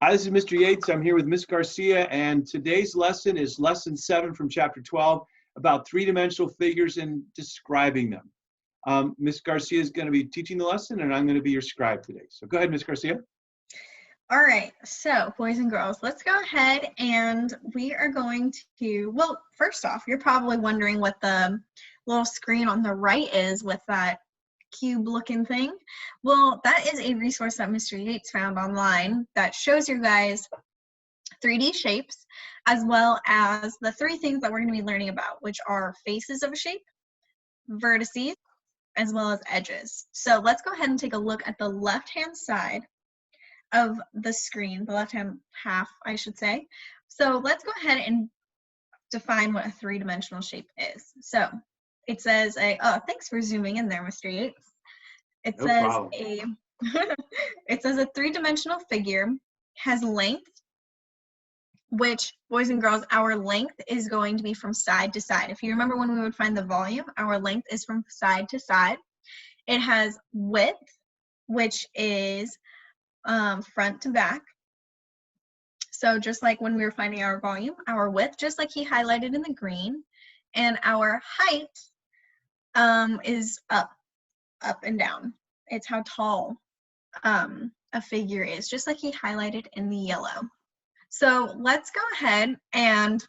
Hi, this is Mr. Yates. I'm here with Miss Garcia, and today's lesson is lesson 7 from chapter 12 about three-dimensional figures and describing them. Miss Garcia is going to be teaching the lesson, and I'm going to be your scribe today. So go ahead, Miss Garcia. All right, so boys and girls, let's go ahead and we are going to, well, first off, you're probably wondering what the little screen on the right is with that cube looking thing. Well, that is a resource that Mr. Yates found online that shows you guys 3D shapes as well as the three things that we're going to be learning about, which are faces of a shape, vertices, as well as edges. So let's go ahead and take a look at the left-hand side of the screen, the left-hand half, I should say. So let's go ahead and define what a three-dimensional shape is. So it says oh, thanks for zooming in there, Mr. Yates. It No says problem. it says a three-dimensional figure has length, which, boys and girls, our length is going to be from side to side. If you remember when we would find the volume, our length is from side to side. It has width, which is front to back. So just like when we were finding our volume, our width, just like he highlighted in the green, and our height is up and down. It's how tall a figure is, just like he highlighted in the yellow. So let's go ahead and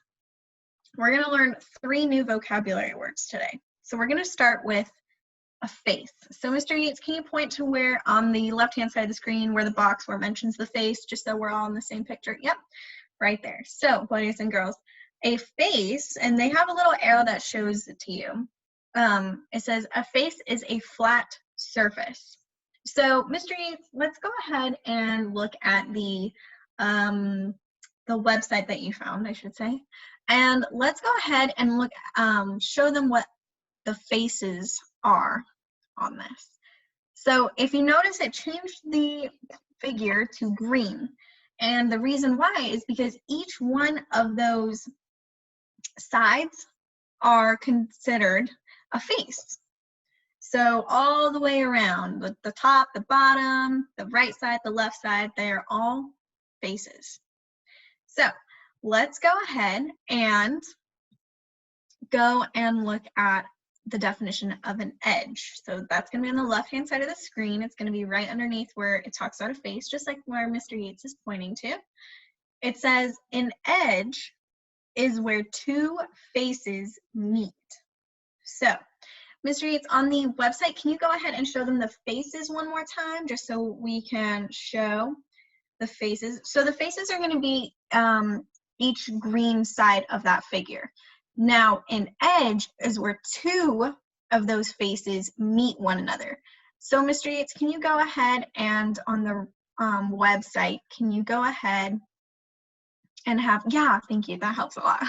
we're going to learn 3 new vocabulary words today. So we're going to start with a face. So Mr. Yates, can you point to where on the left-hand side of the screen where the box where it mentions the face, just so we're all in the same picture? Yep, right there. So boys and girls, a face, and they have a little arrow that shows it to you. It says a face is a flat surface. So Mr. Yates, let's go ahead and look at the website that you found, I should say, and let's go ahead and look, show them what the faces are on this. So if you notice, it changed the figure to green, and the reason why is because each one of those sides are considered a face. So all the way around, the top, the bottom, the right side, the left side, they are all faces. So let's go ahead and go and look at the definition of an edge. So that's going to be on the left-hand side of the screen. It's going to be right underneath where it talks about a face, just like where Mr. Yates is pointing to. It says an edge is where 2 faces meet. So Mr. Yates, on the website, can you go ahead and show them the faces one more time, just so we can show the faces? So the faces are going to be each green side of that figure. Now, an edge is where 2 of those faces meet one another. So Mr. Yates, can you go ahead and on the website, can you go ahead and have, yeah, thank you, that helps a lot.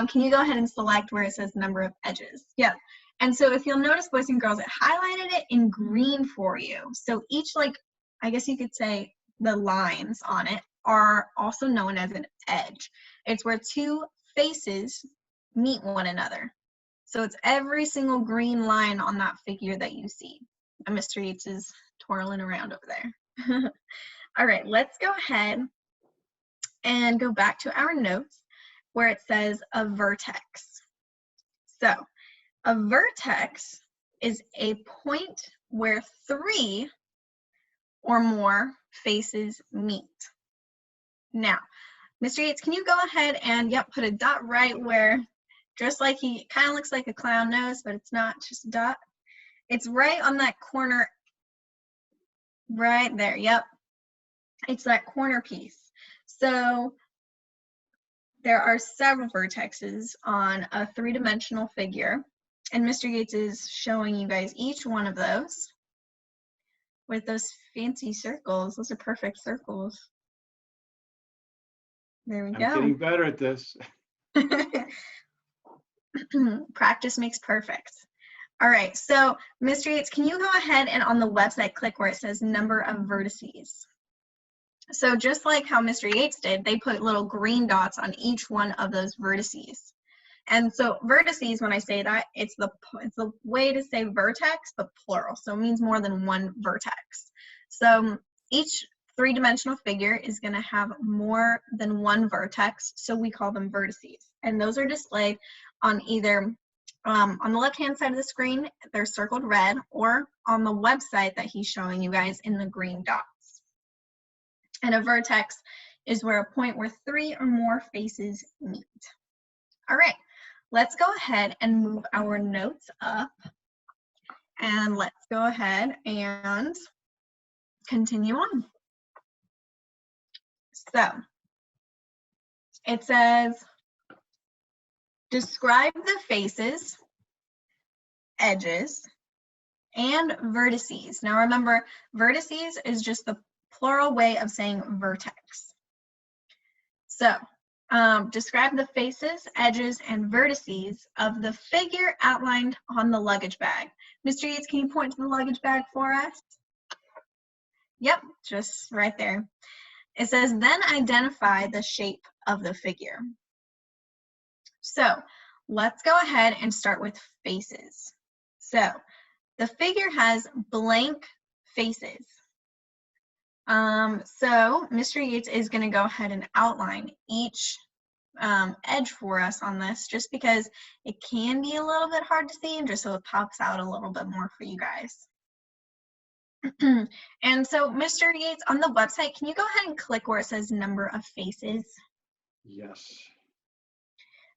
Can you go ahead and select where it says number of edges? Yeah. And so if you'll notice, boys and girls, it highlighted it in green for you. So each, like, I guess you could say the lines on it are also known as an edge. It's where 2 faces meet one another. So it's every single green line on that figure that you see. And Mr. Yates is twirling around over there. All right, let's go ahead and go back to our notes where it says a vertex. So a vertex is a point where 3 or more faces meet. Now, Mr. Yates, can you go ahead and, yep, put a dot right where, just like he kind of looks like a clown nose, but it's not, just a dot. It's right on that corner, right there, yep. It's that corner piece. So there are several vertexes on a 3-dimensional figure, and Mr. Yates is showing you guys each one of those with those fancy circles. Those are perfect circles. There we go. I'm getting better at this. Practice makes perfect. All right, so Mr. Yates, can you go ahead and on the website click where it says number of vertices? So just like how Mr. Yates did, they put little green dots on each one of those vertices. And so vertices, when I say that, it's the way to say vertex, but plural. So it means more than one vertex. So each three-dimensional figure is going to have more than one vertex, so we call them vertices. And those are displayed on either on the left-hand side of the screen, they're circled red, or on the website that he's showing you guys in the green dots. And a vertex is where a point where three or more faces meet. All right, let's go ahead and move our notes up. And let's go ahead and continue on. So it says, describe the faces, edges, and vertices. Now remember, vertices is just the plural way of saying vertex. So describe the faces, edges, and vertices of the figure outlined on the luggage bag. Mr. Yates, can you point to the luggage bag for us? Yep, just right there. It says, then identify the shape of the figure. So let's go ahead and start with faces. So the figure has blank faces. So Mr. Yates is going to go ahead and outline each edge for us on this, just because it can be a little bit hard to see, and just so it pops out a little bit more for you guys. And so Mr. Yates, on the website, can you go ahead and click where it says number of faces? Yes.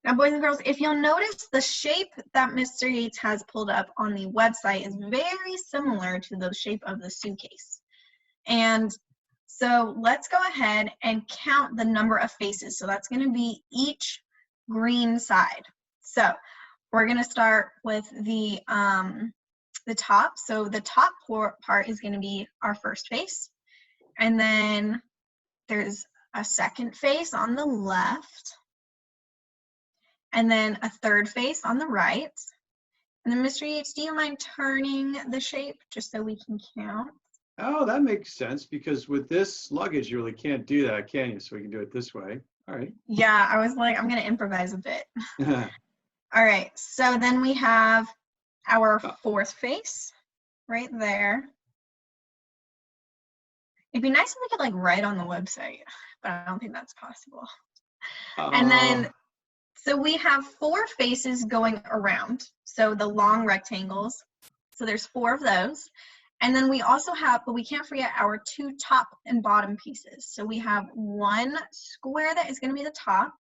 Now, boys and girls, if you'll notice, the shape that Mr. Yates has pulled up on the website is very similar to the shape of the suitcase. And so let's go ahead and count the number of faces. So that's going to be each green side. So we're going to start with the top. So the top part is going to be our first face. And then there's a second face on the left. And then a third face on the right. And then Mr. Yates, do you mind turning the shape just so we can count? Oh, that makes sense, because with this luggage, you really can't do that, can you? So we can do it this way. All right. Yeah, I was like, I'm going to improvise a bit. All right, so then we have our fourth face right there. It'd be nice if we could like write on the website, but I don't think that's possible. And then, so we have four faces going around. So the long rectangles, so there's four of those. And then we also have, but we can't forget our two top and bottom pieces. So we have one square that is going to be the top.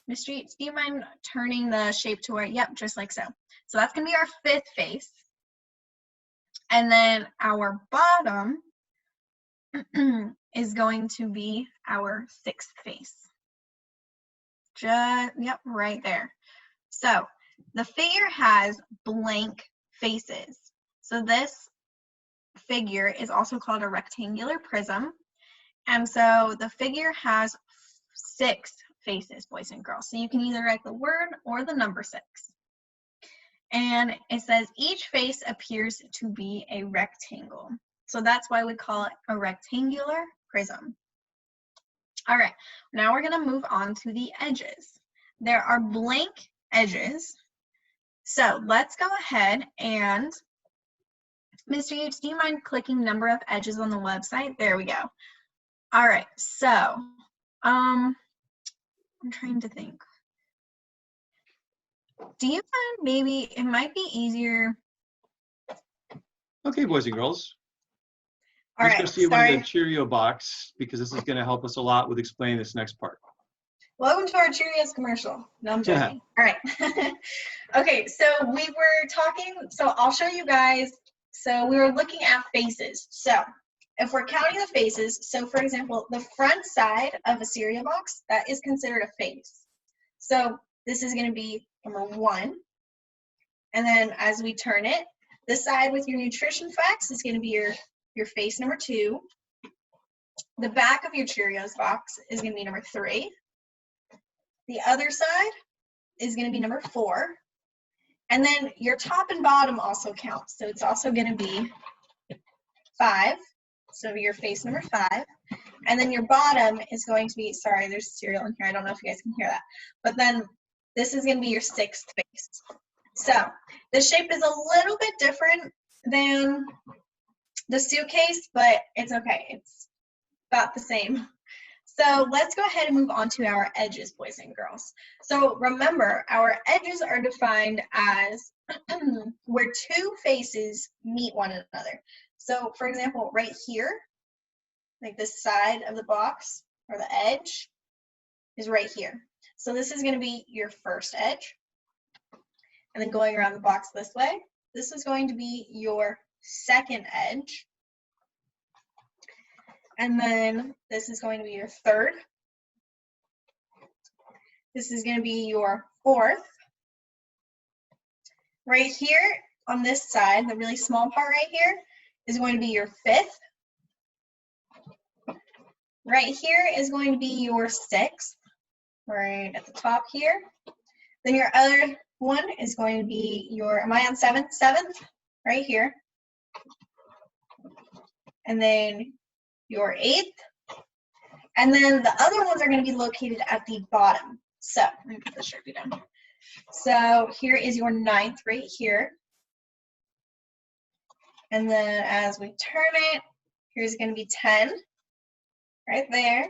Mr. Yates, do you mind turning the shape to where, yep, just like so. So that's going to be our fifth face. And then our bottom is going to be our sixth face. Just, yep, right there. So the figure has blank faces. So this figure is also called a rectangular prism. And so the figure has 6 faces, boys and girls. So you can either write the word or the number 6. And it says each face appears to be a rectangle. So that's why we call it a rectangular prism. All right, now we're going to move on to the edges. There are blank edges. So let's go ahead and, Mr. Yates, do you mind clicking number of edges on the website? There we go. All right, so I'm trying to think. Do you mind, maybe it might be easier. Okay, boys and girls. All right, Garcia wanted a Cheerio box because this is going to help us a lot with explaining this next part. Welcome to our Cheerios commercial. No, I'm joking. All right. Okay, so we were talking, so I'll show you guys. So we were looking at faces. So if we're counting the faces, so for example, the front side of a cereal box, that is considered a face. So this is going to be number 1. And then as we turn it, the side with your nutrition facts is going to be your face number 2. The back of your Cheerios box is going to be number 3. The other side is going to be number 4. And then your top and bottom also counts. So it's also going to be 5. So your face number 5. And then your bottom is going to be, sorry, there's cereal in here. I don't know if you guys can hear that. But then this is going to be your 6th face. So the shape is a little bit different than the suitcase, but it's okay. about the same. So let's go ahead and move on to our edges, boys and girls. So remember, our edges are defined as where two faces meet one another. So for example, right here, like this side of the box or the edge is right here. So this is going to be your first edge. And then going around the box this way, this is going to be your second edge. And then this is going to be your third. This is going to be your fourth. Right here on this side, the really small part right here, is going to be your fifth. Right here is going to be your sixth, right at the top here. Then your other one is going to be your, am I on seventh? Seventh, right here. And then your eighth. And then the other ones are going to be located at the bottom. So let me put the Sharpie down. So here is your ninth right here. And then as we turn it, here's going to be 10 right there.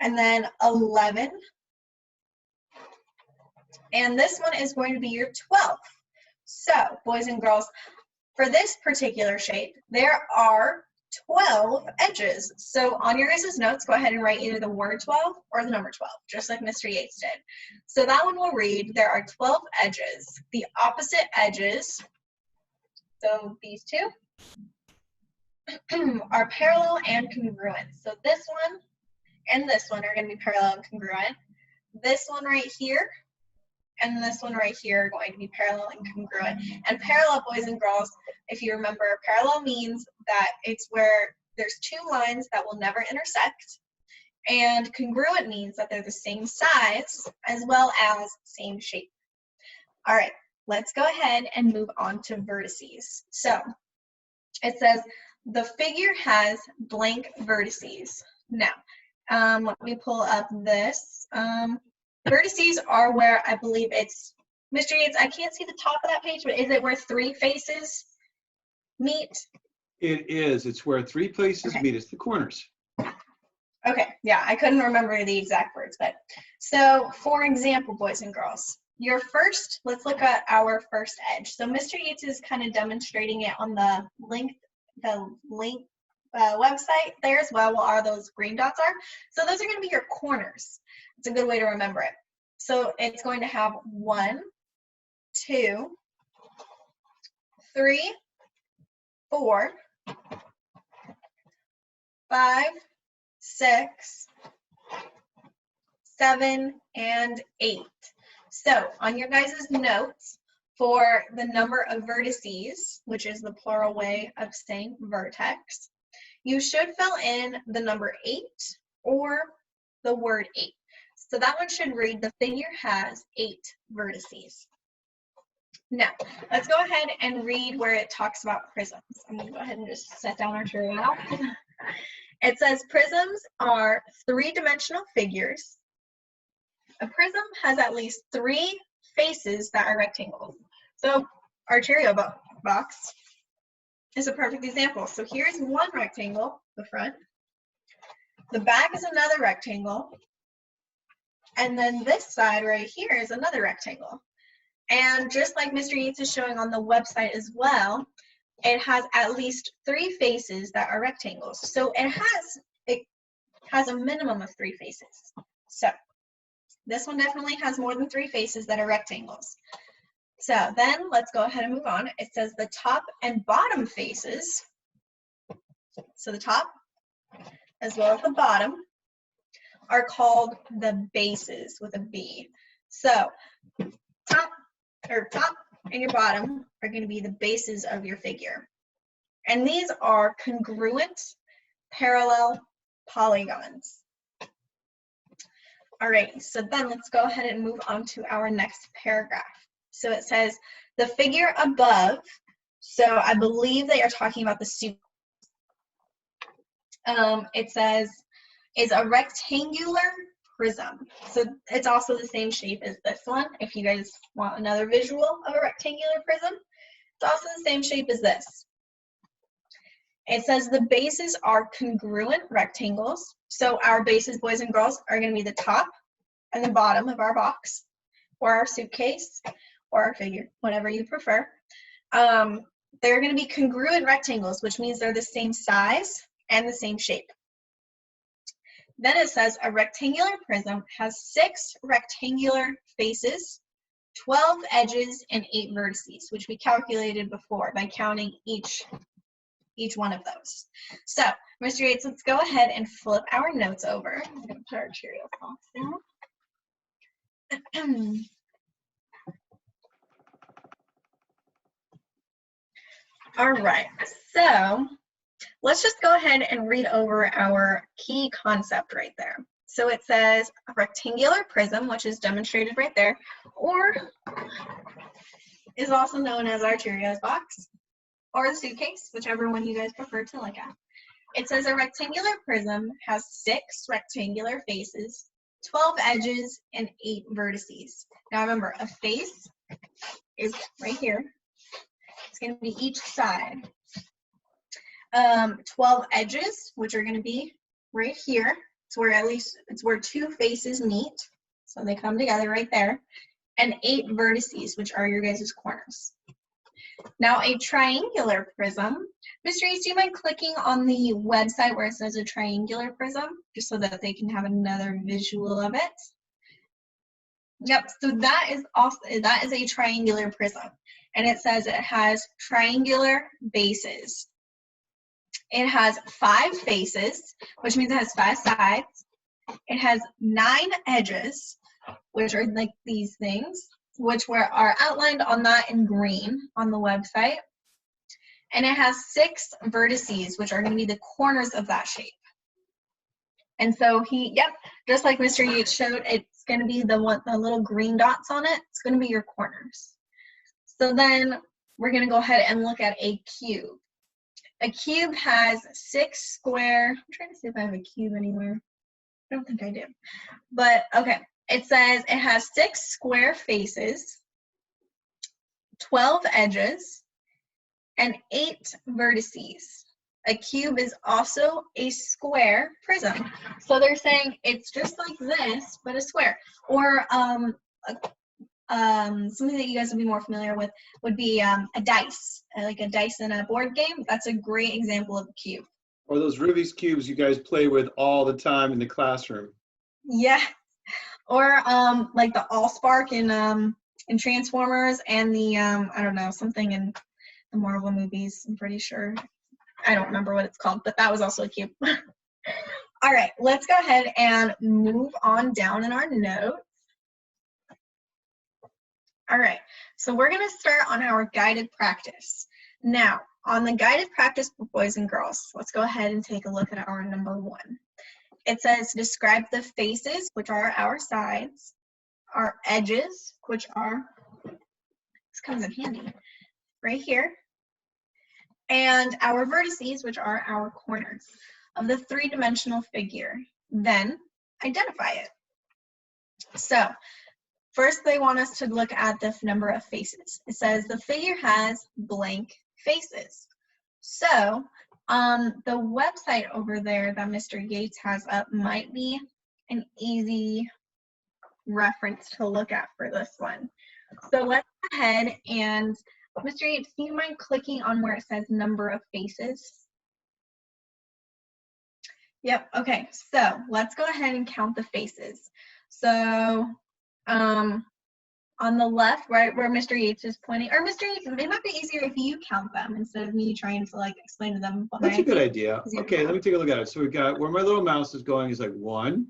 And then 11. And this one is going to be your 12th. So boys and girls, for this particular shape, there are 12 edges. So on your guys' notes, go ahead and write either the word 12 or the number 12, just like Mr. Yates did. So that one will read, there are 12 edges. The opposite edges, so these two, are parallel and congruent. So this one and this one are going to be parallel and congruent. This one right here and this one right here are going to be parallel and congruent. And parallel, boys and girls, if you remember, parallel means that it's where there's two lines that will never intersect. And congruent means that they're the same size as well as same shape. All right, let's go ahead and move on to vertices. So it says the figure has blank vertices. Now, let me pull up this. Vertices are where I believe it's, Mr. Yates, I can't see the top of that page, but is it where three faces meet? It is. It's where three places meet. It's the corners. Okay, yeah, I couldn't remember the exact words, but so for example, boys and girls, your first, let's look at our first edge. So Mr. Yates is kind of demonstrating it on the link website there as well, where those green dots are. So those are going to be your corners. It's a good way to remember it. So it's going to have 1, 2, 3, 4, 5, 6, 7, and 8. So on your guys' notes for the number of vertices, which is the plural way of saying vertex, you should fill in the number 8 or the word 8. So that one should read, the figure has 8 vertices. Now, let's go ahead and read where it talks about prisms. I'm going to go ahead and just set down our material. It says prisms are three-dimensional figures. A prism has at least 3 faces that are rectangles. So our Cheerio box is a perfect example. So here's one rectangle, the front. The back is another rectangle. And then this side right here is another rectangle. And just like Mr. Yates is showing on the website as well, it has at least 3 faces that are rectangles. So it has a minimum of 3 faces. So this one definitely has more than 3 faces that are rectangles. So then let's go ahead and move on. It says the top and bottom faces, so the top as well as the bottom, are called the bases with a B. So top and your bottom are going to be the bases of your figure. And these are congruent parallel polygons. All right, so then let's go ahead and move on to our next paragraph. So it says the figure above, so I believe they are talking about the soup. It says is a rectangular prism. So it's also the same shape as this one. If you guys want another visual of a rectangular prism, it's also the same shape as this. It says the bases are congruent rectangles. So our bases, boys and girls, are going to be the top and the bottom of our box, or our suitcase, or our figure, whatever you prefer. They're going to be congruent rectangles, which means they're the same size and the same shape. Then it says a rectangular prism has 6 rectangular faces, 12 edges, and 8 vertices, which we calculated before by counting each one of those. So, Mr. Yates, let's go ahead and flip our notes over. I'm going to put our Cheerio box down. All right, so let's just go ahead and read over our key concept right there. So it says a rectangular prism, which is demonstrated right there, or is also known as our Cheerios box, or the suitcase, whichever one you guys prefer to look at. It says a rectangular prism has 6 rectangular faces, 12 edges, and 8 vertices. Now remember, a face is right here. It's going to be each side. 12 edges, which are going to be right here. It's where 2 faces meet. So they come together right there. And 8 vertices, which are your guys' corners. Now a triangular prism. Mr. Ace, do you mind clicking on the website where it says a triangular prism, just so that they can have another visual of it? Yep, so that is a triangular prism. And it says it has triangular bases. It has 5 faces, which means it has 5 sides. It has 9 edges, which are like these things, which are outlined on that in green on the website. And it has 6 vertices, which are going to be the corners of that shape. And so just like Mr. Yates showed, it's going to be the little green dots on it. It's going to be your corners. So then we're going to go ahead and look at a cube. A cube has 6 square, I'm trying to see if I have a cube anywhere. I don't think I do. But okay, it says it has 6 square faces, 12 edges, and 8 vertices. A cube is also a square prism. So they're saying it's just like this, but a square. Or something that you guys would be more familiar with would be a dice, like a dice in a board game. That's a great example of a cube. Or those Rubik's cubes you guys play with all the time in the classroom. Yeah. Or like the Allspark in Transformers, and the I don't know, something in the Marvel movies, I'm pretty sure. I don't remember what it's called, but that was also a cube. All right, let's go ahead and move on down in our notes. All right, so we're going to start on our guided practice. Now, on the guided practice for boys and girls, let's go ahead and take a look at our number 1. It says describe the faces, which are our sides, our edges, which are, this comes in handy, right here, and our vertices, which are our corners of the 3-dimensional figure. Then identify it. So first they want us to look at the number of faces. It says the figure has blank faces. So the website over there that Mr. Yates has up might be an easy reference to look at for this one. So let's go ahead and, Mr. Yates, do you mind clicking on where it says number of faces? Yep, okay, so let's go ahead and count the faces. So on the left, right where Mr. Yates is pointing, or Mr. Yates, it might be easier if you count them instead of me trying to like explain to them. That's a good idea. Okay, let me take a look at it. So we've got where my little mouse is going is like 1,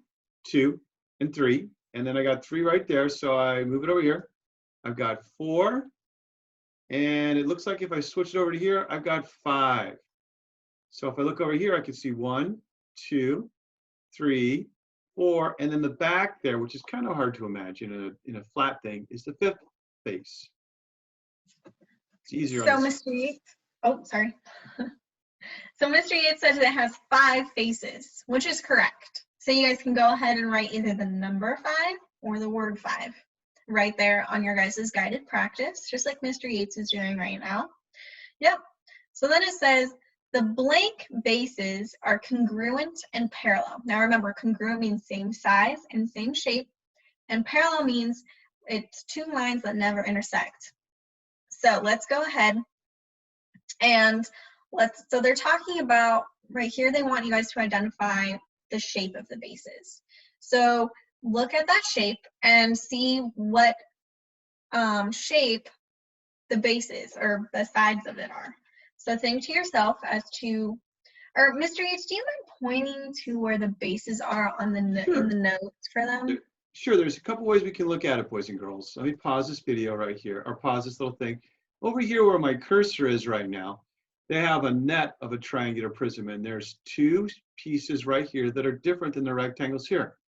2, and 3. And then I got 3 right there, so I move it over here. I've got 4, and it looks like if I switch it over to here, I've got 5. So if I look over here, I can see 1, 2, 3, 4, and then the back there, which is kind of hard to imagine in a flat thing, is the 5th face. It's easier. So Mr. Yates, oh, sorry. So Mr. Yates says it has 5 faces, which is correct. So you guys can go ahead and write either the number 5 or the word 5 right there on your guys' guided practice, just like Mr. Yates is doing right now. Yep. So then it says The blank bases are congruent and parallel. Now remember, congruent means same size and same shape, and parallel means it's two lines that never intersect. So let's go ahead and so they're talking about, right here, they want you guys to identify the shape of the bases. So look at that shape and see what shape the bases or the sides of it are. So think to yourself as to, or Mr. Yates, do you mind pointing to where the bases are on the Sure. in the notes for them? Sure, there's a couple ways we can look at it, boys and girls. Let me pause this video right here, or pause this little thing. Over here where my cursor is right now, they have a net of a triangular prism, and there's two pieces right here that are different than the rectangles here.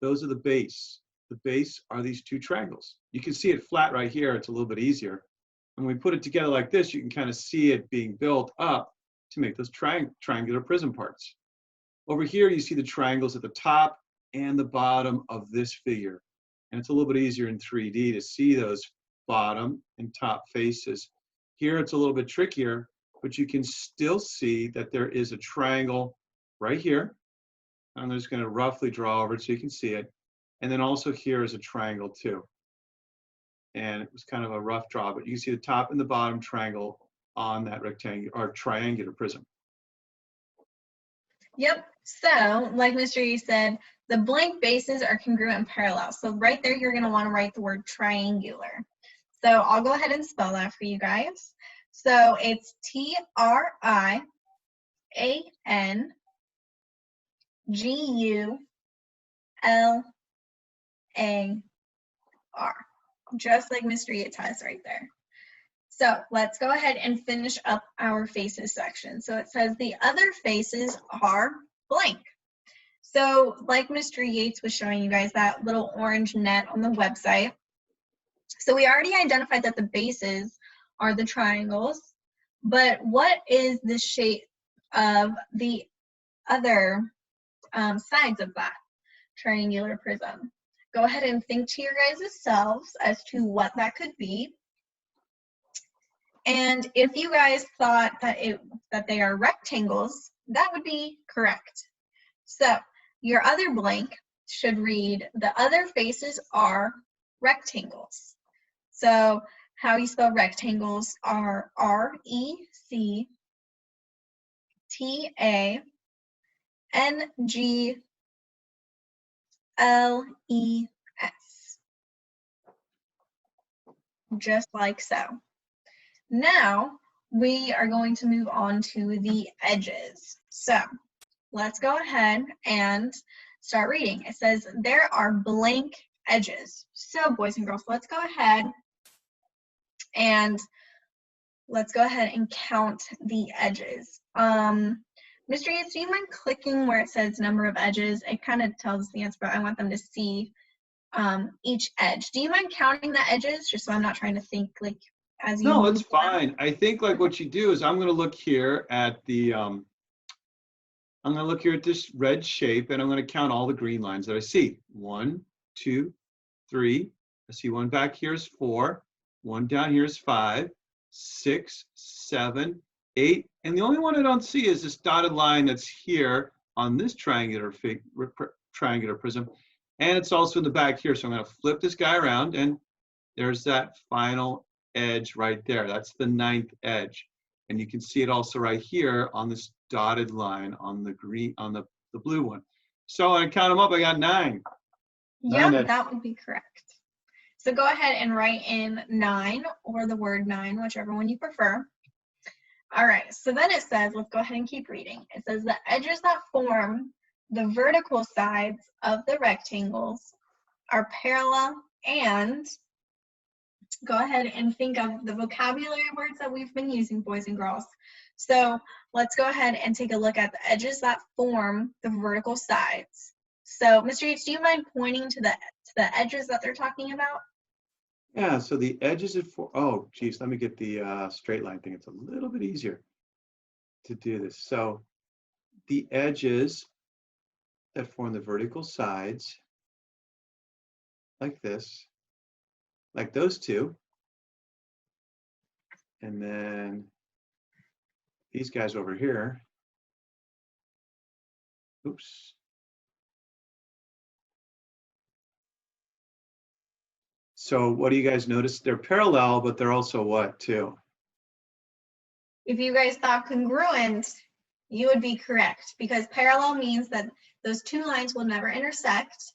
Those are the base. The base are these two triangles. You can see it flat right here. It's a little bit easier. And when we put it together like this, you can kind of see it being built up to make those triangular prism parts. Over here, you see the triangles at the top and the bottom of this figure. And it's a little bit easier in 3D to see those bottom and top faces. Here, it's a little bit trickier, but you can still see that there is a triangle right here. I'm just going to roughly draw over it so you can see it. And then also here is a triangle too. And it was kind of a rough draw, but you can see the top and the bottom triangle on that rectangular or triangular prism. Yep. So, like Mr. Yates said, the blank bases are congruent and parallel. So right there, you're going to want to write the word triangular. So I'll go ahead and spell that for you guys. So it's TRIANGULAR, just like Mr. Yates has right there. So let's go ahead and finish up our faces section. So it says the other faces are blank. So like Mr. Yates was showing you guys that little orange net on the website. So we already identified that the bases are the triangles, but what is the shape of the other sides of that triangular prism? Go ahead and think to your guys' selves as to what that could be. And if you guys thought that they are rectangles, that would be correct. So your other blank should read, the other faces are rectangles. So how you spell rectangles are RECTANGLES. Just like so. Now we are going to move on to the edges. So let's go ahead and start reading. It says there are blank edges. So boys and girls, let's go ahead and count the edges. Mr. Yates, do you mind clicking where it says number of edges? It kind of tells us the answer, but I want them to see each edge. Do you mind counting the edges, just so I'm not trying to think like as you No, move it's fine. I think like what you do is I'm going to look here at the I'm going to look here at this red shape, and I'm going to count all the green lines that I see. 1, 2, 3. I see one back here is 4. One down here is 5, 6, 7, 8. And the only one I don't see is this dotted line that's here on this triangular prism. And it's also in the back here. So I'm going to flip this guy around, and there's that final edge right there. That's the 9th edge. And you can see it also right here on this dotted line on the green, on the blue one. So when I count them up, I got 9. Yeah, that would be correct. So go ahead and write in 9 or the word 9, whichever one you prefer. All right, so then it says, let's go ahead and keep reading. It says the edges that form the vertical sides of the rectangles are parallel, and go ahead and think of the vocabulary words that we've been using, boys and girls. So let's go ahead and take a look at the edges that form the vertical sides. So Mr. Yates, do you mind pointing to the edges that they're talking about? Yeah, so the edges of oh, geez, let me get the straight line thing. It's a little bit easier to do this. So the edges that form the vertical sides, like this, like those two, and then these guys over here. Oops. So what do you guys notice? They're parallel, but they're also what too? If you guys thought congruent, you would be correct, because parallel means that those two lines will never intersect,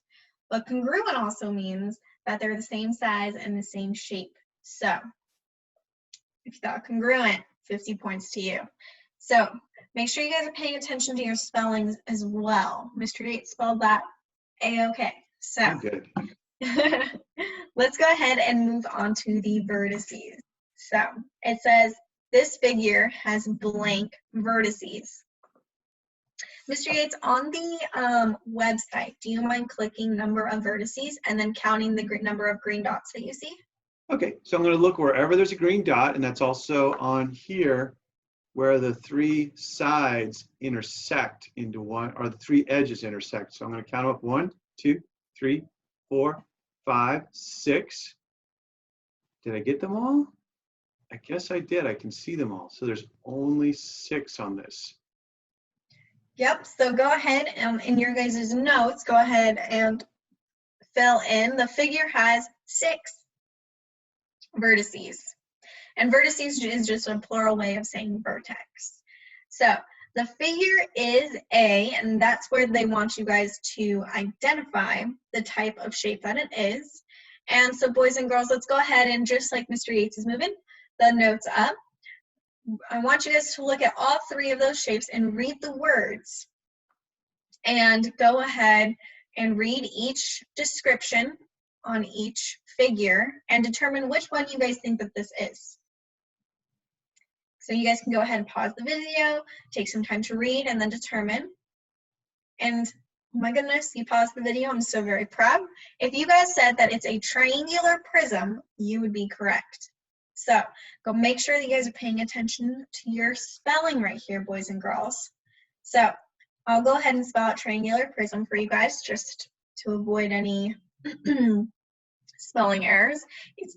but congruent also means that they're the same size and the same shape. So if you thought congruent, 50 points to you. So make sure you guys are paying attention to your spellings as well. Mr. Gates spelled that A-okay. So I'm good. let's go ahead and move on to the vertices. So it says this figure has blank vertices. Mr. Yates, on the website, do you mind clicking number of vertices and then counting the number of green dots that you see? Okay, so I'm going to look wherever there's a green dot, and that's also on here where the three sides intersect into one, or the three edges intersect. So I'm going to count them up. 1, 2, 3, 4, 5, 6. Did I get them all? I guess I did. I can see them all. So there's only 6 on this. Yep, so go ahead in your guys' notes, go ahead and fill in. The figure has 6 vertices. And vertices is just a plural way of saying vertex. So the figure is A, and that's where they want you guys to identify the type of shape that it is. And so boys and girls, let's go ahead and just like Mr. Yates is moving the notes up, I want you guys to look at all 3 of those shapes and read the words. And go ahead and read each description on each figure and determine which one you guys think that this is. So you guys can go ahead and pause the video, take some time to read, and then determine. And oh my goodness, you paused the video. I'm so very proud. If you guys said that it's a triangular prism, you would be correct. So go make sure that you guys are paying attention to your spelling right here, boys and girls. So I'll go ahead and spell out triangular prism for you guys just to avoid any spelling errors. It's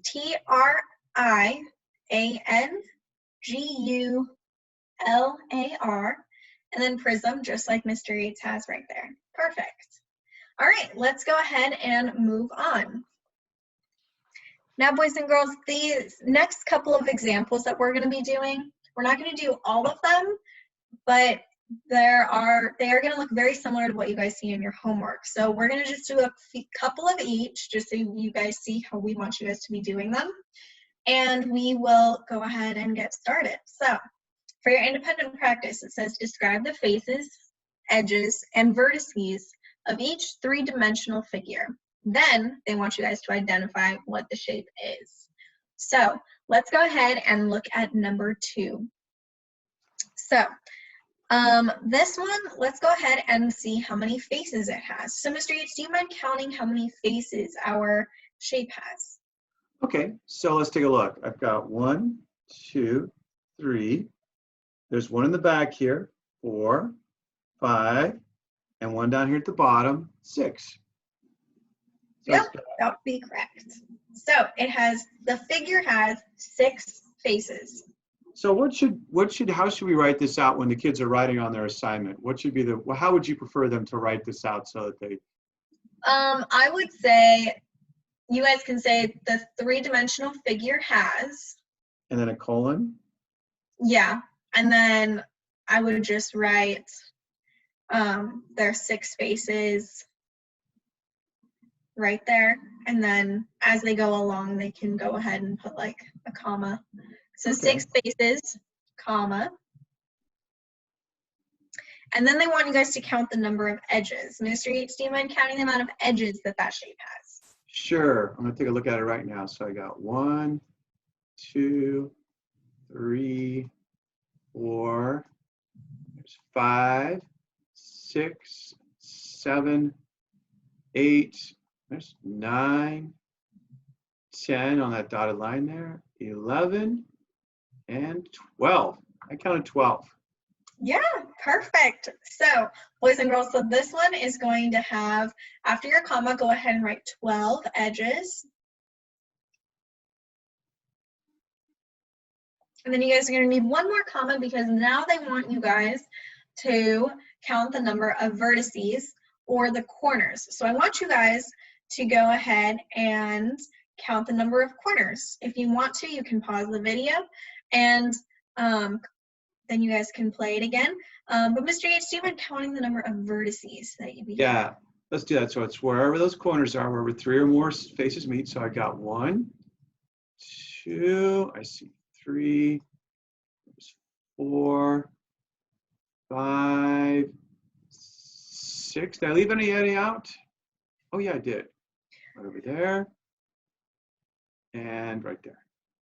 Triangular, and then prism, just like Mr. Yates has right there. Perfect. All right, let's go ahead and move on. Now, boys and girls, these next couple of examples that we're going to be doing, we're not going to do all of them, but they are going to look very similar to what you guys see in your homework. So we're going to just do a couple of each, just so you guys see how we want you guys to be doing them. And we will go ahead and get started. So for your independent practice, it says describe the faces, edges, and vertices of each 3-dimensional figure. Then they want you guys to identify what the shape is. So let's go ahead and look at number 2. So this one, let's go ahead and see how many faces it has. So Mr. Yates, do you mind counting how many faces our shape has? Okay, so let's take a look. I've got 1, 2, 3. There's one in the back here, 4, 5, and one down here at the bottom, 6. So yep, that would be correct. So the figure has 6 faces. So how should we write this out when the kids are writing on their assignment? What should be how would you prefer them to write this out so that they? I would say, you guys can say the 3-dimensional figure has. And then a colon? Yeah, and then I would just write their 6 faces right there, and then as they go along they can go ahead and put like a comma. So okay. 6 faces, comma, and then they want you guys to count the number of edges. Mr. Yates, do you mind counting the amount of edges that shape has? Sure, I'm going to take a look at it right now. So I got 1, 2, 3, 4, there's 5, 6, 7, 8, there's 9, 10 on that dotted line there, 11, and 12. I counted 12. Yeah, perfect. So, boys and girls, so this one is going to have, after your comma, go ahead and write 12 edges. And then you guys are going to need one more comma because now they want you guys to count the number of vertices or the corners. So I want you guys to go ahead and count the number of corners. If you want to, you can pause the video and then you guys can play it again. But Mr. Yates, do you mind counting the number of vertices that you begin? Yeah, let's do that. So it's wherever those corners are, wherever 3 or more faces meet. So I got 1, 2, I see 3, 4, 5, 6. Did I leave any out? Oh yeah, I did. Right over there. And right there.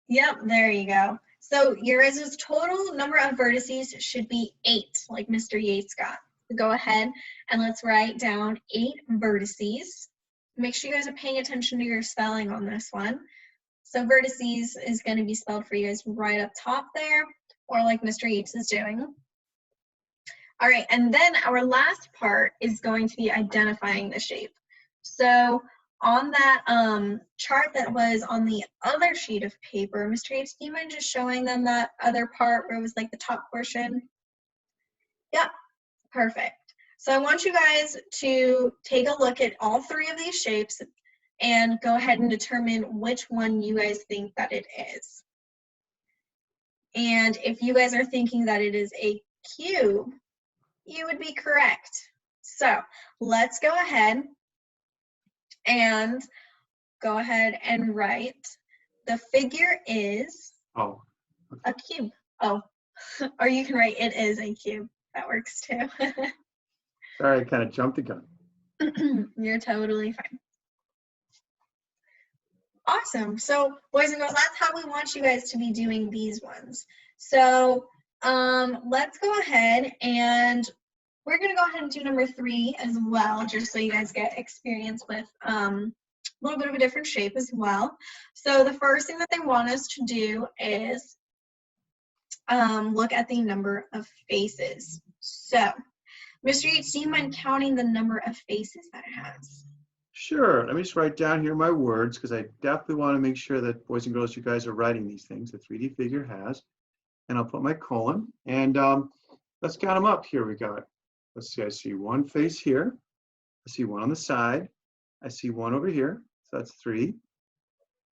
Yep, there you go. So your guys' total number of vertices should be 8, like Mr. Yates got. Go ahead and let's write down 8 vertices. Make sure you guys are paying attention to your spelling on this one. So vertices is going to be spelled for you guys right up top there, or like Mr. Yates is doing. All right, and then our last part is going to be identifying the shape. So on that chart that was on the other sheet of paper, Mr. Yates, do you mind just showing them that other part where it was like the top portion? Yep, perfect. So I want you guys to take a look at all 3 of these shapes and go ahead and determine which one you guys think that it is. And if you guys are thinking that it is a cube, you would be correct. So let's go ahead and write the figure is a cube. Oh, or you can write it is a cube. That works too. Sorry, I kind of jumped the gun. You're totally fine. Awesome. So boys and girls, that's how we want you guys to be doing these ones. So let's go ahead and we're going to go ahead and do number 3 as well, just so you guys get experience with a little bit of a different shape as well. So the first thing that they want us to do is look at the number of faces. So Mr. Yates, do you mind counting the number of faces that it has? Sure. Let me just write down here my words because I definitely want to make sure that, boys and girls, you guys are writing these things the 3D figure has. And I'll put my colon. And let's count them up. Here we got, let's see, I see 1 face here. I see 1 on the side. I see 1 over here. So that's 3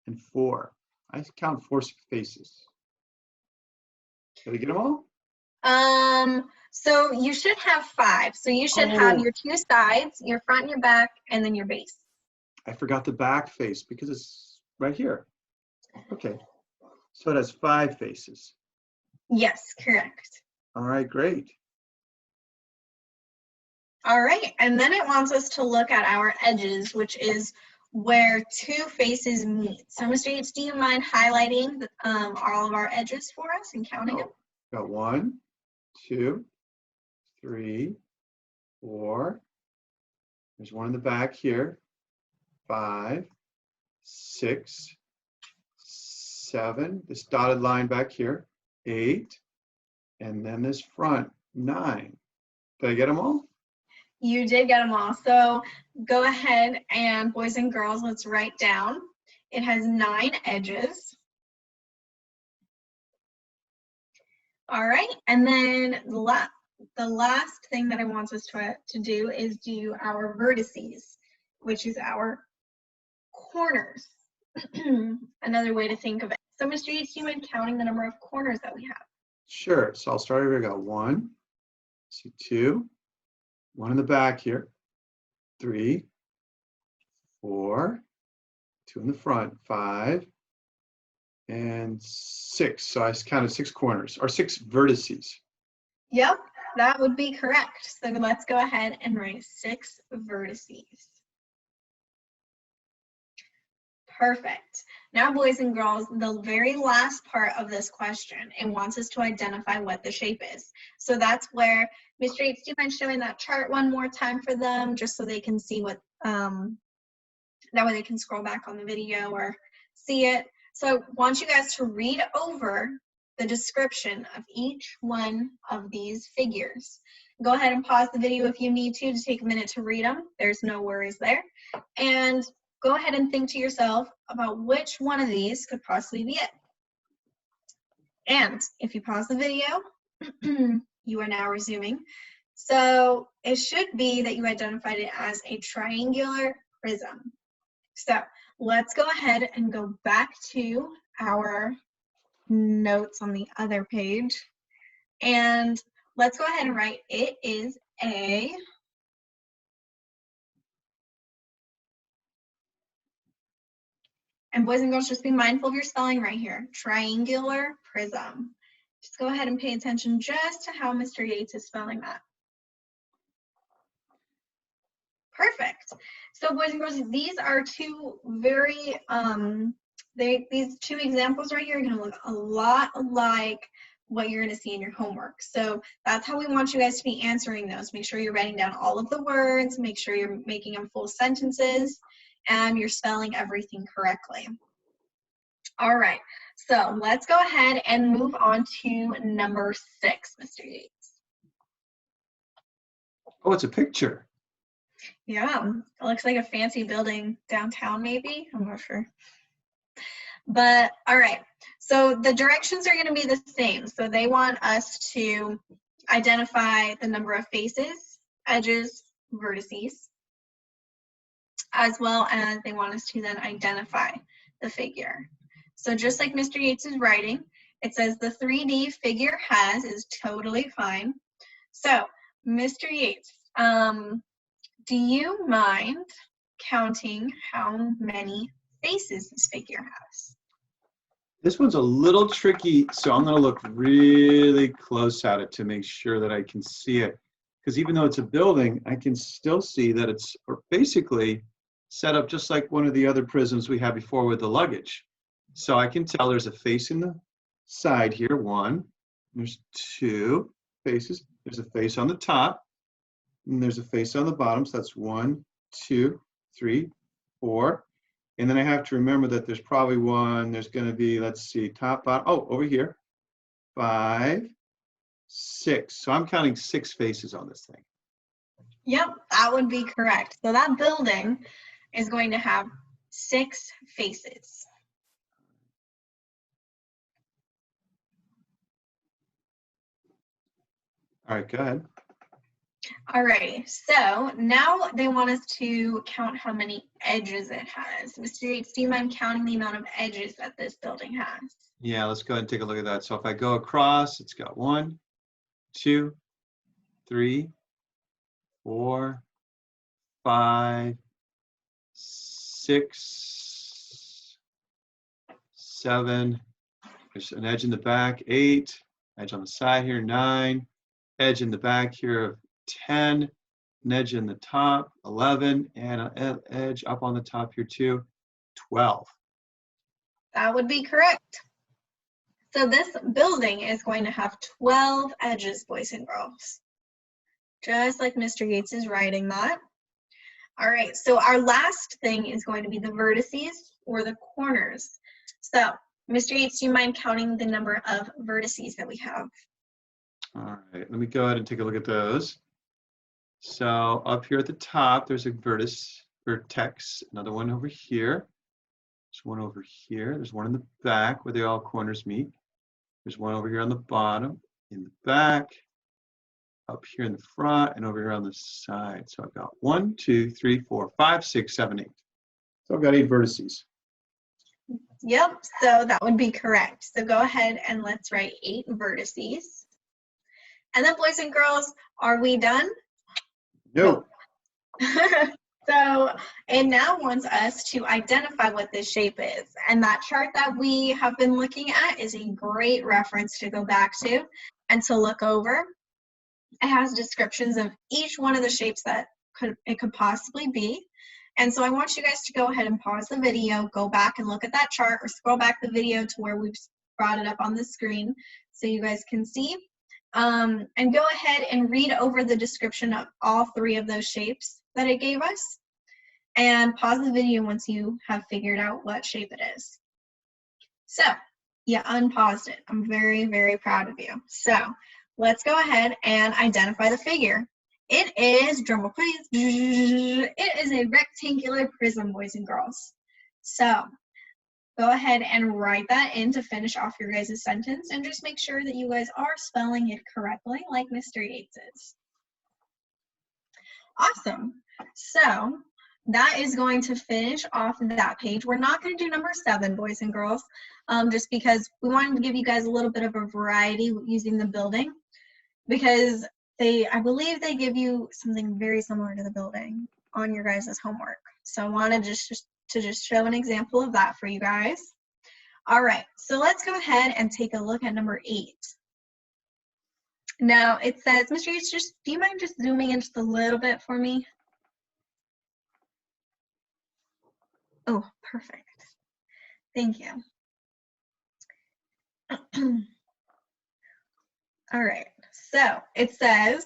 and 4. I count 4 faces. Did I get them all? So you should have 5. So you should have your 2 sides, your front and your back, and then your base. I forgot the back face because it's right here. Okay. So it has 5 faces. Yes, correct. All right, great. All right, and then it wants us to look at our edges, which is where 2 faces meet. So Mr. Yates, do you mind highlighting all of our edges for us and counting them? Got 1, 2, 3, 4. There's 1 in the back here. 5, 6, 7. This dotted line back here. 8. And then this front, 9. Did I get them all? You did get them all. So go ahead and boys and girls, let's write down. It has 9 edges. All right, and then the last thing that I want us to do is do our vertices, which is our corners. Another way to think of it. So Mr. Yates, do you mind counting the number of corners that we have? Sure. So I'll start over. I got 1, see 2, 1 in the back here, 3, 4, 2 in the front, 5, and 6. So I counted 6 corners or 6 vertices. Yep, that would be correct. So let's go ahead and write 6 vertices. Perfect. Now, boys and girls, the very last part of this question, it wants us to identify what the shape is. So that's where, Mr. Yates, do you mind showing that chart one more time for them, just so they can see what, that way they can scroll back on the video or see it. So I want you guys to read over the description of each one of these figures. Go ahead and pause the video if you need to take a minute to read them. There's no worries there. And go ahead and think to yourself about which one of these could possibly be it. And if you pause the video, you are now resuming. So it should be that you identified it as a triangular prism. So let's go ahead and go back to our notes on the other page. And let's go ahead and write it is a and boys and girls, just be mindful of your spelling right here. Triangular prism. Just go ahead and pay attention just to how Mr. Yates is spelling that. Perfect. So boys and girls, these are two very, these two examples right here are gonna look a lot like what you're gonna see in your homework. So that's how we want you guys to be answering those. Make sure you're writing down all of the words, make sure you're making them full sentences, and you're spelling everything correctly. All right, so let's go ahead and move on to number 6, Mr. Yates. Oh, it's a picture. Yeah, it looks like a fancy building downtown maybe, I'm not sure. But all right, so the directions are gonna be the same. So they want us to identify the number of faces, edges, vertices, as well as they want us to then identify the figure. So just like Mr. Yates is writing, it says the 3D figure has is totally fine. So Mr. Yates, do you mind counting how many faces this figure has? This one's a little tricky, so I'm going to look really close at it to make sure that I can see it. Because even though it's a building, I can still see that it's basically set up just like one of the other prisms we had before with the luggage. So I can tell there's a face in the side here, 1. There's 2 faces. There's a face on the top. And there's a face on the bottom, so that's 1, 2, 3, 4. And then I have to remember that there's probably one, there's going to be, let's see, top, bottom, oh, over here, 5, 6. So I'm counting 6 faces on this thing. Yep, that would be correct. So that building is going to have 6 faces. All right, go ahead. Alrighty, so now they want us to count how many edges it has. Mr. Yates, do you mind counting the amount of edges that this building has? Yeah, let's go ahead and take a look at that. So if I go across, it's got 1, 2, 3, 4, 5, 6, 7. There's an edge in the back, 8. Edge on the side here, 9. Edge in the back here of 10, an edge in the top, 11, and an edge up on the top here too, 12. That would be correct. So this building is going to have 12 edges, boys and girls. Just like Mr. Yates is writing that. All right, so our last thing is going to be the vertices or the corners. So Mr. Yates, do you mind counting the number of vertices that we have? All right, let me go ahead and take a look at those. So up here at the top, there's a vertex, another one over here. There's one over here. There's one in the back where they all corners meet. There's one over here on the bottom, in the back, up here in the front, and over here on the side. So I've got 1, 2, 3, 4, 5, 6, 7, 8. So I've got 8 vertices. Yep, so that would be correct. So go ahead and let's write 8 vertices. And then boys and girls, are we done? No. So it now wants us to identify what this shape is. And that chart that we have been looking at is a great reference to go back to and to look over. It has descriptions of each one of the shapes that it could possibly be. And so I want you guys to go ahead and pause the video, go back and look at that chart, or scroll back the video to where we've brought it up on the screen so you guys can see. And go ahead and read over the description of all 3 of those shapes that it gave us. And pause the video once you have figured out what shape it is. So, you unpaused it. I'm very, very proud of you. So, let's go ahead and identify the figure. It is, drumroll please, it is a rectangular prism, boys and girls. So, go ahead and write that in to finish off your guys' sentence, and just make sure that you guys are spelling it correctly like Mr. Yates is. Awesome. So that is going to finish off that page. We're not going to do number 7, boys and girls, just because we wanted to give you guys a little bit of a variety using the building, because I believe they give you something very similar to the building on your guys' homework. So I wanted to just show an example of that for you guys. All right, so let's go ahead and take a look at number 8. Now it says, Mr. Yates, do you mind just zooming in just a little bit for me? Oh, perfect. Thank you. All right, so it says,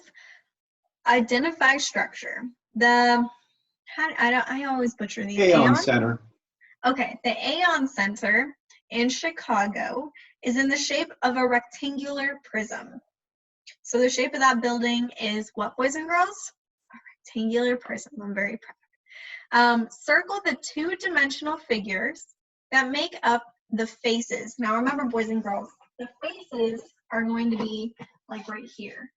identify structure. I always butcher these. Aeon Center. Okay, the Aeon Center in Chicago is in the shape of a rectangular prism. So the shape of that building is what, boys and girls? A rectangular prism. I'm very proud. Circle the 2-dimensional figures that make up the faces. Now remember, boys and girls, the faces are going to be like right here.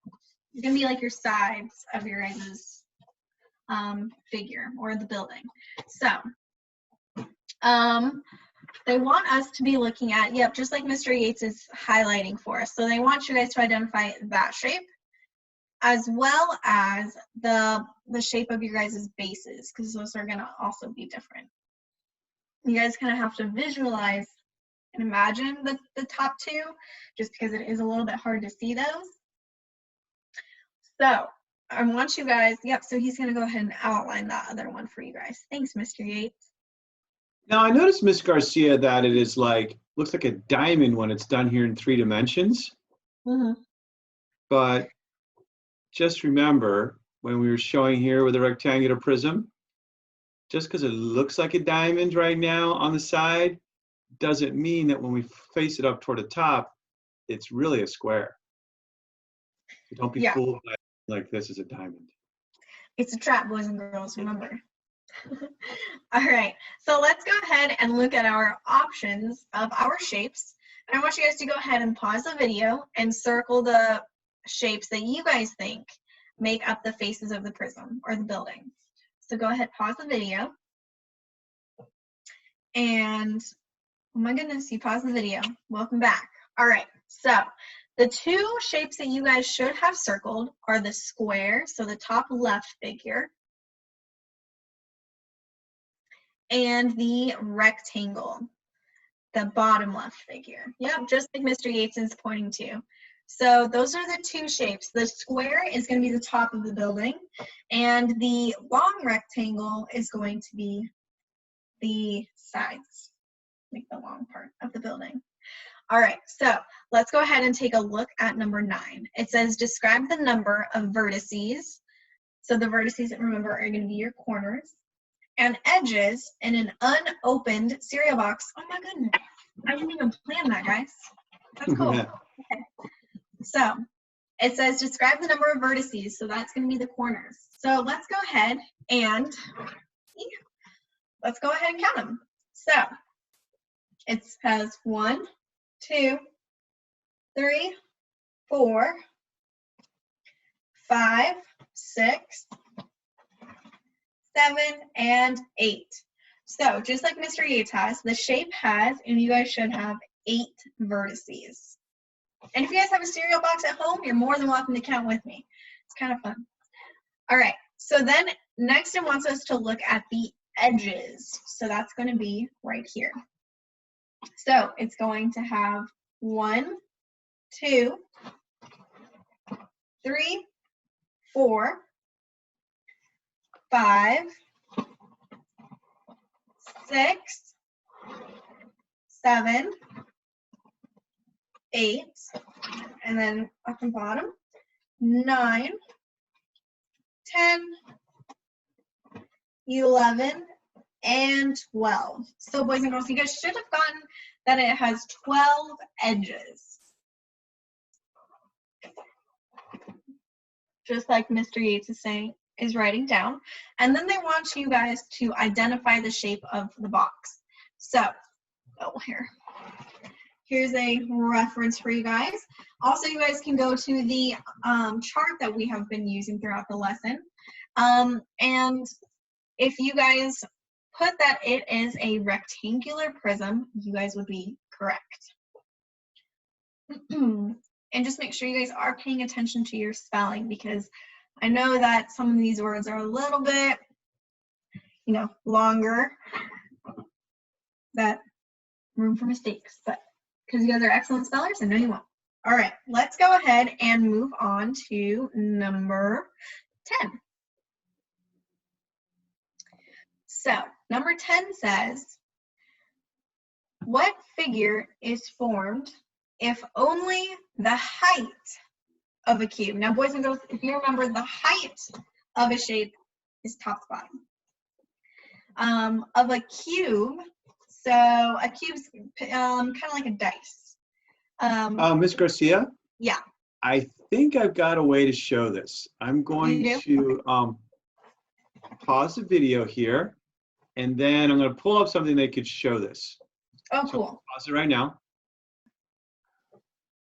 It's going to be like your sides of your guys' figure or the building. So they want us to be looking at, yep, just like Mr. Yates is highlighting for us. So they want you guys to identify that shape as well as the shape of your guys' bases, because those are going to also be different. You guys kind of have to visualize and imagine the top 2, just because it is a little bit hard to see those. So I want you guys, yep, so he's going to go ahead and outline that other one for you guys. Thanks, Mr. Yates. Now I noticed, Miss Garcia, that it is looks like a diamond when it's done here in 3 dimensions. Mm-hmm. But just remember, when we were showing here with a rectangular prism, just because it looks like a diamond right now on the side, doesn't mean that when we face it up toward the top, it's really a square. So don't be fooled by like this is a diamond. It's a trap, boys and girls, remember. All right, so let's go ahead and look at our options of our shapes. And I want you guys to go ahead and pause the video and circle the shapes that you guys think make up the faces of the prism or the building. So go ahead, pause the video. And, oh my goodness, you paused the video. Welcome back. All right, so the 2 shapes that you guys should have circled are the square, so the top left figure, and the rectangle, the bottom left figure. Yep, just like Mr. Yates is pointing to. So those are the 2 shapes. The square is going to be the top of the building, and the long rectangle is going to be the sides, like the long part of the building. All right, so let's go ahead and take a look at number 9. It says, describe the number of vertices. So the vertices, remember, are going to be your corners, and edges in an unopened cereal box. Oh my goodness, I didn't even plan that, guys. That's cool. Okay. So it says describe the number of vertices, so that's going to be the corners. So let's go ahead and count them. So it has 1, 2, 3, 4, 5, 6, 7, and 8. So just like Mr. Yates has, the shape has, and you guys should have 8 vertices. And if you guys have a cereal box at home, you're more than welcome to count with me. It's kind of fun. All right, so then next it wants us to look at the edges. So that's going to be right here. So it's going to have 1, 2, 3, 4, 5, 6, 7, 8, and then up and bottom, 9, 10, 11, and 12. So boys and girls, you guys should have gotten that it has 12 edges. Just like Mr. Yates is writing down. And then they want you guys to identify the shape of the box. So oh, here's a reference for you guys. Also, you guys can go to the chart that we have been using throughout the lesson. And if you guys put that it is a rectangular prism, you guys would be correct. And just make sure you guys are paying attention to your spelling, because I know that some of these words are a little bit, you know, longer, that room for mistakes, but because you guys are excellent spellers, I know you won't. All right, let's go ahead and move on to number 10. So number 10 says, what figure is formed if only the height of a cube? Now, boys and girls, if you remember, the height of a shape is top to bottom. Of a cube, so a cube's kind of like a dice. Ms. Garcia? Yeah. I think I've got a way to show this. I'm going to pause the video here, and then I'm going to pull up something that could show this. Oh, so cool. Pause it right now.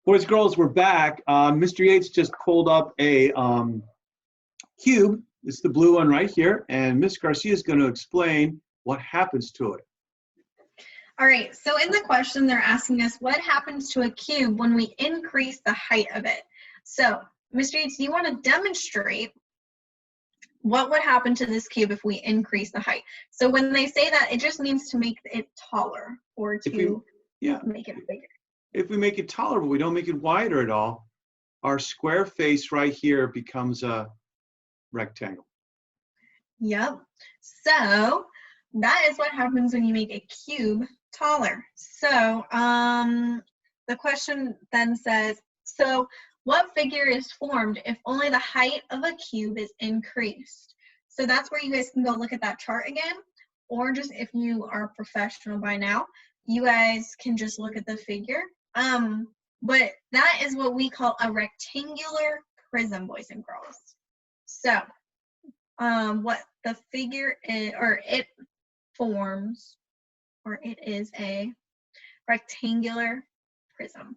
Boys, girls, we're back. Mr. Yates just pulled up a cube. It's the blue one right here, and Ms. Garcia is going to explain what happens to it. All right, so in the question, they're asking us what happens to a cube when we increase the height of it. So, Mr. Yates, do you want to demonstrate what would happen to this cube if we increase the height? So when they say that, it just means to make it taller or to make it bigger. If we make it taller, but we don't make it wider at all, our square face right here becomes a rectangle. Yep. So that is what happens when you make a cube taller. So the question then says, so what figure is formed if only the height of a cube is increased? So that's where you guys can go look at that chart again, or just if you are professional by now, you guys can just look at the figure. But that is what we call a rectangular prism, boys and girls. So what the figure is, or it forms, or it is a rectangular prism.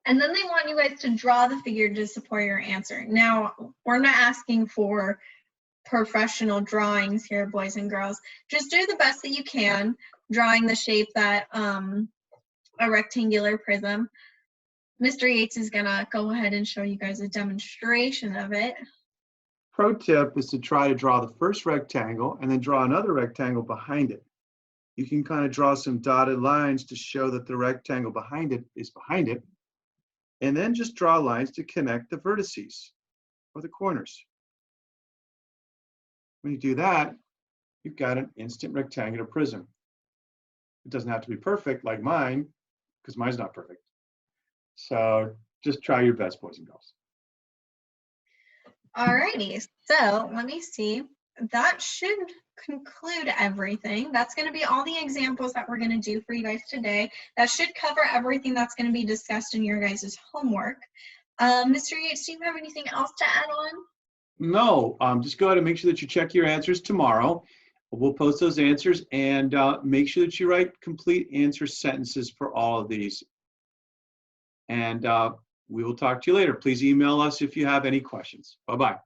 And then they want you guys to draw the figure to support your answer. Now, we're not asking for professional drawings here, boys and girls. Just do the best that you can, drawing the shape that a rectangular prism. Mr. Yates is gonna go ahead and show you guys a demonstration of it. Pro tip is to try to draw the first rectangle and then draw another rectangle behind it. You can kind of draw some dotted lines to show that the rectangle behind it is behind it. And then just draw lines to connect the vertices or the corners. When you do that, you've got an instant rectangular prism. It doesn't have to be perfect like mine, because mine's not perfect. So just try your best, boys and girls. Alrighty, so let me see. That should conclude everything. That's going to be all the examples that we're going to do for you guys today. That should cover everything that's going to be discussed in your guys' homework. Mr. Yates, do you have anything else to add on? No, just go ahead and make sure that you check your answers tomorrow. We'll post those answers, and make sure that you write complete answer sentences for all of these. And we will talk to you later. Please email us if you have any questions. Bye-bye.